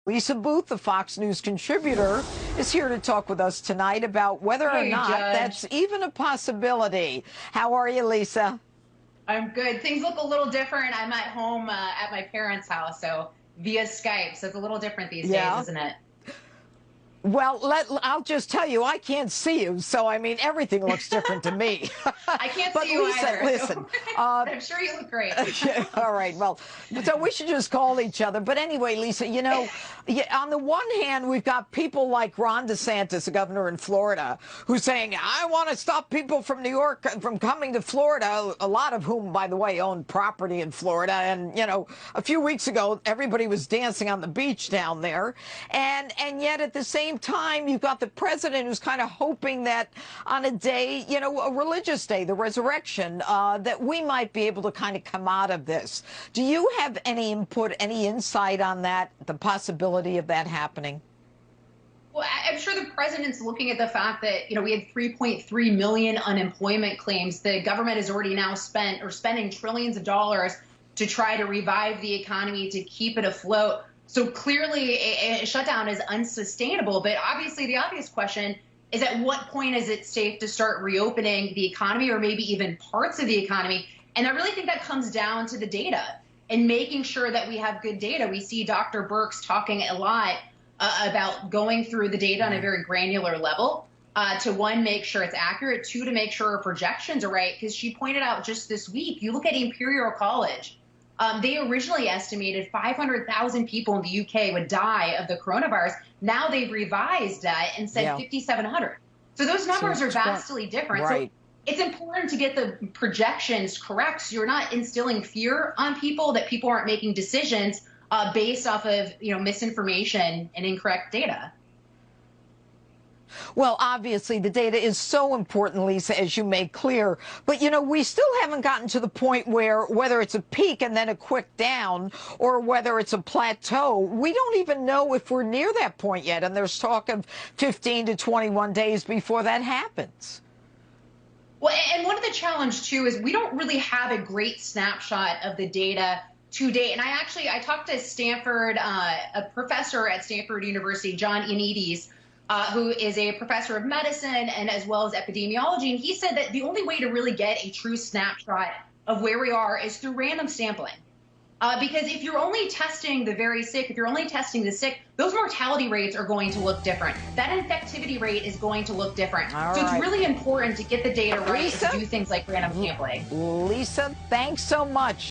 Lisa Boothe, the Fox News contributor, is here to talk with us tonight about whether or not that's even a possibility. How are you, Lisa? I'm good. Things look a little different. I'm at home at my parents' house, so via Skype. So it's a little different these days, isn't it? Well, I'll just tell you, I can't see you, so I mean, everything looks different to me. I can't see you Lisa, either. Listen, I'm sure you look great. All right, well, so we should just call each other. But anyway, Lisa, you know, on the one hand, we've got people like Ron DeSantis, the governor in Florida, who's saying, I want to stop people from New York from coming to Florida, a lot of whom, by the way, own property in Florida. And, you know, a few weeks ago, everybody was dancing on the beach down there. And yet at the same time, you've got the president who's kind of hoping that on a day, you know, a religious day, the resurrection, that we might be able to kind of come out of this. Do you have any input, any insight on that, the possibility of that happening? Well, I'm sure the president's looking at the fact that, you know, we had 3.3 million unemployment claims. The government has already now spending trillions of dollars to try to revive the economy, to keep it afloat. So clearly a shutdown is unsustainable. But obviously the obvious question is, at what point is it safe to start reopening the economy, or maybe even parts of the economy? And I really think that comes down to the data and making sure that we have good data. We see Dr. Birx talking a lot about going through the data on a very granular level to, one, make sure it's accurate, two, to make sure our projections are right. Because she pointed out just this week, you look at Imperial College, they originally estimated 500,000 people in the UK would die of the coronavirus. Now they've revised that and said 5,700. So those numbers are vastly different. Right. So it's important to get the projections correct, so you're not instilling fear on people, that people aren't making decisions based off of, you know, misinformation and incorrect data. Well, obviously, the data is so important, Lisa, as you made clear. But, you know, we still haven't gotten to the point where, whether it's a peak and then a quick down, or whether it's a plateau, we don't even know if we're near that point yet. And there's talk of 15 to 21 days before that happens. Well, and one of the challenges, too, is we don't really have a great snapshot of the data to date. And I talked to Stanford, a professor at Stanford University, Jeanine, who is a professor of medicine and as well as epidemiology. And he said that the only way to really get a true snapshot of where we are is through random sampling. Because if you're only testing the very sick, if you're only testing the sick, those mortality rates are going to look different. That infectivity rate is going to look different. It's really important to get the data right, Lisa, to do things like random sampling. Lisa, thanks so much.